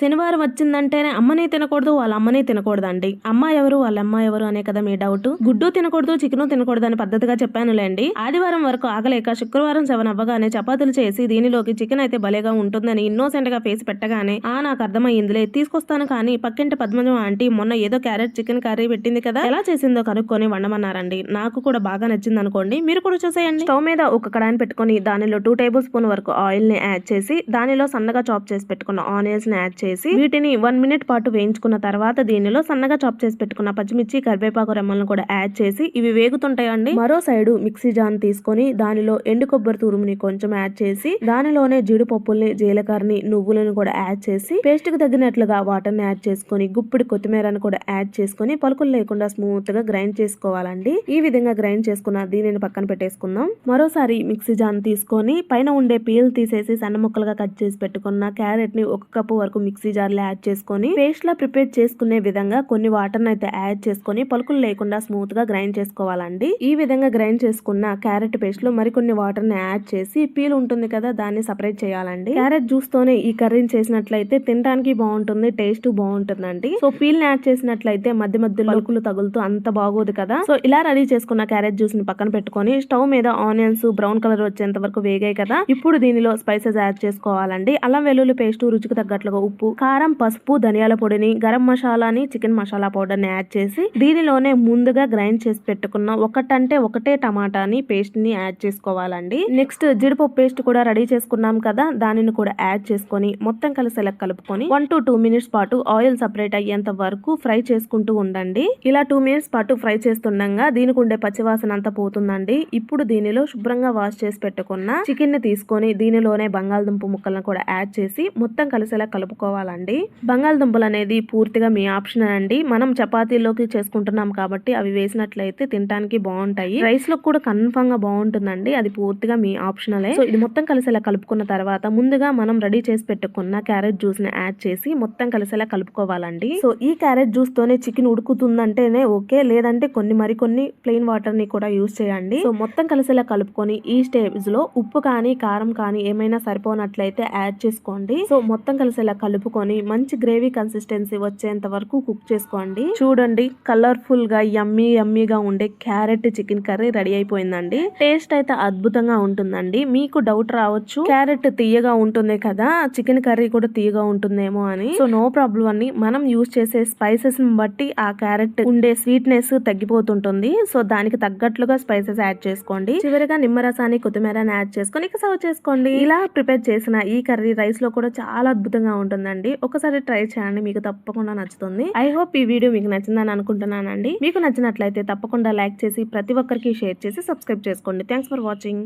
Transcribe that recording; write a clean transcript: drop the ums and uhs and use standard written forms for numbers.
శనివారం వచ్చిందంటేనే అమ్మని తినకూడదు, వాళ్ళ అమ్మని తినకూడదండి. అమ్మ ఎవరు, వాళ్ళ అమ్మ ఎవరు అనే కదా మీ డౌట్. గుడ్డు తినకూడదు, చికెను తినకూడదు అని పద్ధతిగా చెప్పానులేండి. ఆదివారం వరకు ఆగలేక శుక్రవారం 7 అవ్వగానే చపాతీలు చేసి దీనిలోకి చికెన్ అయితే భలేగా ఉంటుందని ఇన్నోసెంట్ గా ఫేసి పెట్టగానే నాకు అర్థమయ్యిందిలే, తీసుకొస్తాను. కానీ పక్కింటి పద్మజం ఆంటీ మొన్న ఏదో క్యారెట్ చికెన్ కర్రీ పెట్టింది కదా, ఎలా చేసిందో కనుక్కొని వండమన్నారండి. నాకు కూడా బాగా నచ్చింది అనుకోండి, మీరు కూడా చూసేయండి. స్టవ్ మీద ఒక కడాయిని పెట్టుకొని దానిలో 2 టేబుల్ స్పూన్ వరకు ఆయిల్ ని యాడ్ చేసి దానిలో సన్నగా చాప్ చేసి పెట్టుకున్న ఆనియన్స్ ని యాడ్ చేసి వీటిని 1 మినిట్ పాటు వేయించుకున్న తర్వాత దీనిలో సన్నగా చాప్ చేసి పెట్టుకున్న పచ్చిమిర్చి, కరివేపాకు రెమ్మలను కూడా యాడ్ చేసి ఇవి వేగుతుంటాయండి. మరో సైడు మిక్సీ జార్ తీసుకొని దానిలో ఎండు కొబ్బరి తురుముని కొంచెం యాడ్ చేసి దానిలోనే జీడిపప్పుల్ని, జీలకర్రని, నువ్వులను కూడా యాడ్ చేసి పేస్ట్ కి తగినట్లుగా వాటర్ ని యాడ్ చేసుకొని గుప్పిడి కొత్తిమీరను కూడా యాడ్ చేసుకొని పలుకులు లేకుండా స్మూత్ గా గ్రైండ్ చేసుకోవాలండి. ఈ విధంగా గ్రైండ్ చేసుకున్న దీనిని పక్కన పెట్టేసుకుందాం. మరోసారి మిక్సీ జార్ తీసుకొని పైన ఉండే పీల్ తీసేసి సన్న ముక్కలుగా కట్ చేసి పెట్టుకున్న క్యారెట్ ని 1 కప్పు వరకు మిక్సీ జార్ లో యాడ్ చేసుకొని పేస్ట్ లా ప్రిపేర్ చేసుకునే విధంగా కొన్ని వాటర్ అయితే యాడ్ చేసుకొని పలుకులు లేకుండా స్మూత్ గా గ్రైండ్ చేసుకోవాలండి. ఈ విధంగా గ్రైండ్ చేసుకున్న క్యారెట్ పేస్ట్ లో మరికొన్ని వాటర్ ని యాడ్ చేసి పీల్ ఉంటుంది కదా దాన్ని సపరేట్ చేయాలండి. క్యారెట్ జ్యూస్ తోనే ఈ కర్రీని చేసినట్లయితే తినడానికి బాగుంటుంది, టేస్ట్ బాగుంటుందండి. సో పీల్ ని యాడ్ చేసినట్లయితే మధ్య మధ్య పలుకులు తగులుతూ అంత బాగోదు కదా. సో ఇలా రెడీ చేసుకున్న క్యారెట్ జ్యూస్ ని పక్కన పెట్టుకొని స్టవ్ మీద ఆనియన్స్ బ్రౌన్ కలర్ వచ్చేంత వరకు వేగాయి కదా, ఇప్పుడు దీనిలో స్పైసెస్ యాడ్ చేసుకోవాలండి. అల్లం వెల్లుల్లి పేస్ట్, రుచికి తగ్గట్లుగా ఉప్పు, కారం, పసుపు, ధనియాల పొడిని, గరం మసాలాని, చికెన్ మసాలా పౌడర్ ని యాడ్ చేసి దీనిలోనే ముందుగా గ్రైండ్ చేసి పెట్టుకున్న ఒకటే టమాటాని పేస్ట్ ని యాడ్ చేసుకోవాలండి. నెక్స్ట్ జీడిపప్పు పేస్ట్ కూడా రెడీ చేసుకున్నాం కదా, దానిని కూడా యాడ్ చేసుకొని మొత్తం కలిసేలా కలుపుకొని 1 to 2 మినిట్స్ పాటు ఆయిల్ సపరేట్ అయ్యేంత వరకు ఫ్రై చేసుకుంటూ ఉండండి. ఇలా 2 మినిట్స్ పాటు ఫ్రై చేస్తుండగా దీనికి ఉండే పచ్చివాసన అంతా పోతుందండి. ఇప్పుడు దీనిలో శుభ్రంగా వాష్ చేసి పెట్టుకున్న చికెన్ ని తీసుకొని దీనిలోనే బంగాళదుంప ముక్కలను కూడా యాడ్ చేసి మొత్తం కలిసేలా కలుపుకోవాలండి. బంగాళదుంపలు అనేది పూర్తిగా మీ ఆప్షన్ అండి. మనం చపాతీలోకి చేసుకుంటున్నాం కాబట్టి అవి వేసినట్లయితే తినడానికి బాగుంటాయి. రైస్ లో కూడా కన్ఫర్మ్ గా బాగుంటుందండి, అది పూర్తిగా మీ ఆప్షనలే. సో ఇది మొత్తం కలిసేలా కలుపుకున్న తర్వాత ముందుగా మనం రెడీ చేసి పెట్టుకున్న క్యారెట్ జ్యూస్ ని యాడ్ చేసి మొత్తం కలిసేలా కలుపుకోవాలండి. సో ఈ క్యారెట్ జ్యూస్ తోనే చికెన్ ఉడుకుతుందంటేనే ఓకే, లేదంటే మరికొన్ని ప్లెయిన్ వాటర్ ని కూడా యూజ్ చేయండి. సో మొత్తం కలిసేలా కలుపుకొని ఈ స్టేజ్ లో ఉప్పు కానీ కారం కానీ ఏమైనా సరిపోనట్లయితే యాడ్ చేసుకోండి. సో మొత్తం కలిసేలా కలుపుకొని మంచి గ్రేవీ కన్సిస్టెన్సీ వచ్చేంత వరకు కుక్ చేసుకోండి. చూడండి, కలర్ఫుల్ గా యమ్మీగా ఉండే క్యారెట్ చికెన్ కర్రీ రెడీ అయిపోయిందండి. టేస్ట్ అయితే అద్భుతంగా ఉంటుందండి. మీకు డౌట్ రావచ్చు, క్యారెట్ తీయగా ఉంటుంది కదా, చికెన్ కర్రీ కూడా తీయగా ఉంటుందేమో అని. సో నో ప్రాబ్లం అండి, మనం యూజ్ చేసే స్పైసెస్ ని బట్టి ఆ క్యారెట్ ఉండే స్వీట్నెస్ తగ్గిపోతుంటుంది. సో దానికి తగ్గట్లుగా స్పైసెస్ యాడ్ చేసుకోండి. చివరిగా నిమ్మరసాన్ని, కొత్తిమీరని యాడ్ చేసుకొని ఇక సర్వ్ చేసుకోండి. ఇలా ప్రిపేర్ చేసిన ఈ కర్రీ రైస్ లో కూడా చాలా అద్భుతంగా ఉంటుందండి. ఒకసారి ట్రై చేయండి, మీకు తప్పకుండా నచ్చుతుంది. ఐ హోప్ ఈ వీడియో మీకు నచ్చిందని అనుకుంటున్నానండి. మీకు నచ్చినట్లయితే తప్పకుండా లైక్ చేసి ప్రతి ఒక్కరికి షేర్ చేసి సబ్స్క్రైబ్ చేసుకోండి. Thanks for watching.